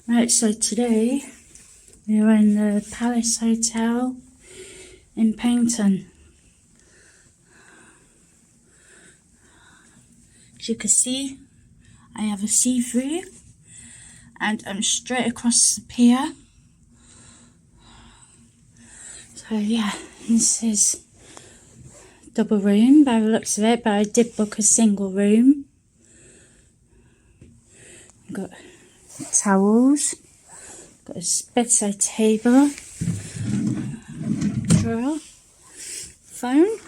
Right, so today we're in the Palace Hotel in Paignton. As you can see, I have a see-through and I'm straight across the pier. So yeah, this is double room by the looks of it, but I did book a single room. I've got towels, got a bedside table, drawer, phone,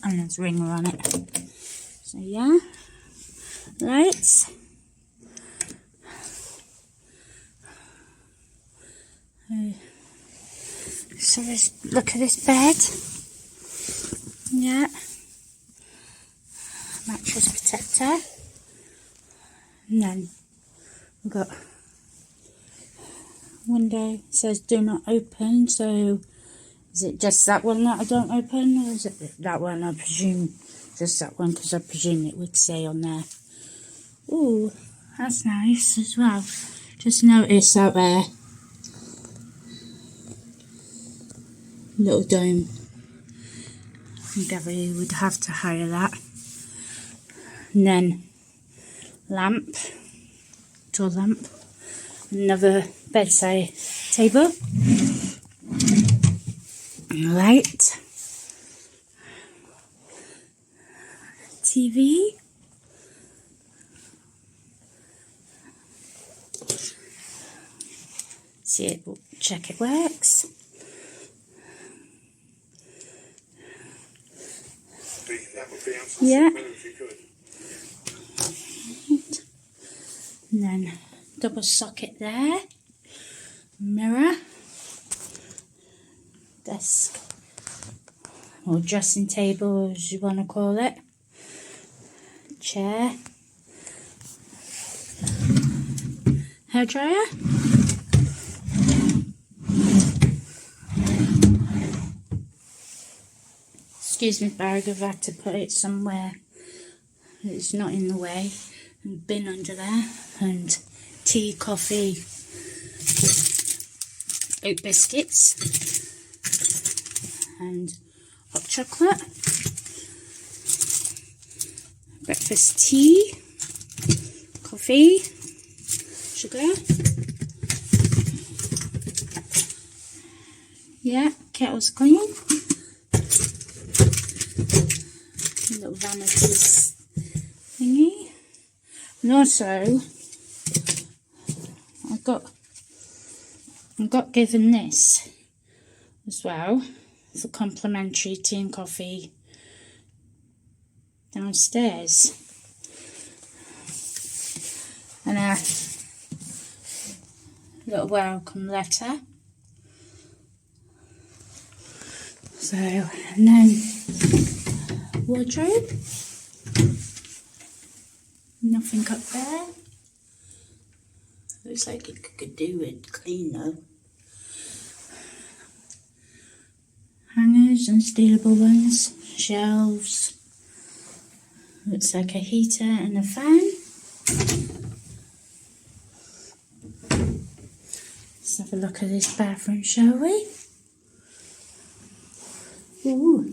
and there's a ringer on it. So yeah, lights. So let's look at this bed. Yeah, mattress protector. And then we've got window, it says do not open, so is it just that one that I don't open, or is it that one? I presume just that one, because I presume it would say on there. Ooh, that's nice as well. Just noticed out there, little dome. I definitely would have to hire that. And then lamp, tall lamp, another bedside table, light, TV, see it, check it works. Yeah. And then double socket there, mirror, desk, or dressing table as you want to call it, chair, hairdryer, excuse me bag, I've had to put it somewhere it's not in the way, and bin under there, and tea, coffee, oat biscuits, and hot chocolate, breakfast tea, coffee, sugar, yeah, kettle's clean, little vanities thingy, and also I got given this as well for complimentary tea and coffee downstairs, and a little welcome letter. So, and then wardrobe, nothing up there. Looks like it could do it clean though. Hangers, unstealable ones, shelves. Looks like a heater and a fan. Let's have a look at this bathroom, shall we? Ooh.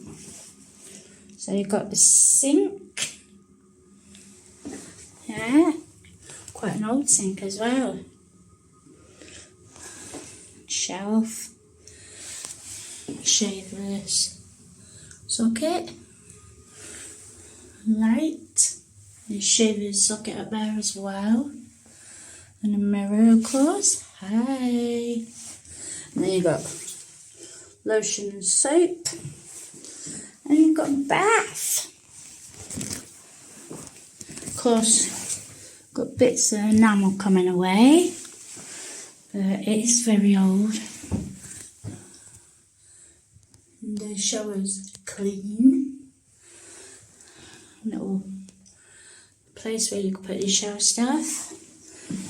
So you've got the sink. Yeah. Quite an old sink as well. Shelf, shavers, socket, light, and shavers socket up there as well, and a mirror of course. Hi. And then you've got lotion and soap, and you've got a bath. Of course, got bits of enamel coming away, but it is very old. And the shower's clean. Little place where you can put your shower stuff.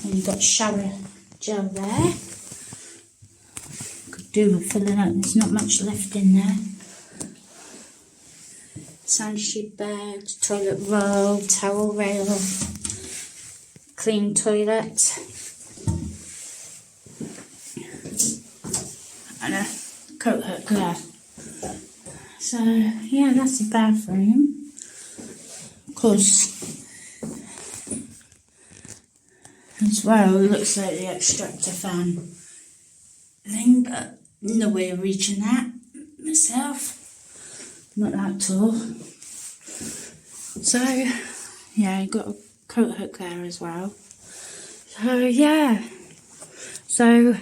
And you've got shower gel there. Could do with filling up, there's not much left in there. Sand sheet bags, toilet roll, towel rail, clean toilet. And a coat hook there. So yeah, that's the bathroom. Of course, as well, it looks like the extractor fan thing, but no way of reaching that myself. Not that tall. So yeah, I got a coat hook there as well. So yeah. So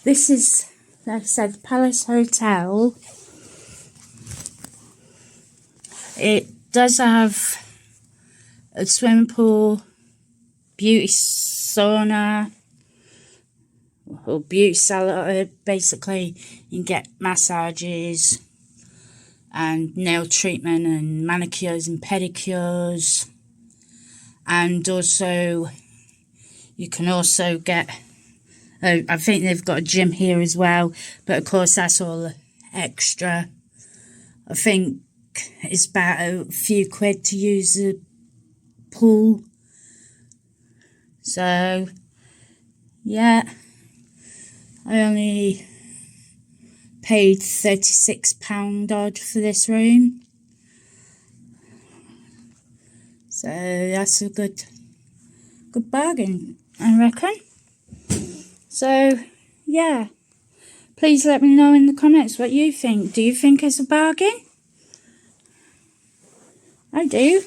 this is, like I said, Palace Hotel. It does have a swimming pool, beauty sauna, or beauty salon. Basically, you can get massages and nail treatment and manicures and pedicures. And also, you can also get, I think they've got a gym here as well, but of course that's all extra. I think it's about a few quid to use the pool. So, yeah, I only paid £36 odd for this room. So that's a good bargain, I reckon. So, yeah, please let me know in the comments what you think. Do you think it's a bargain? I do.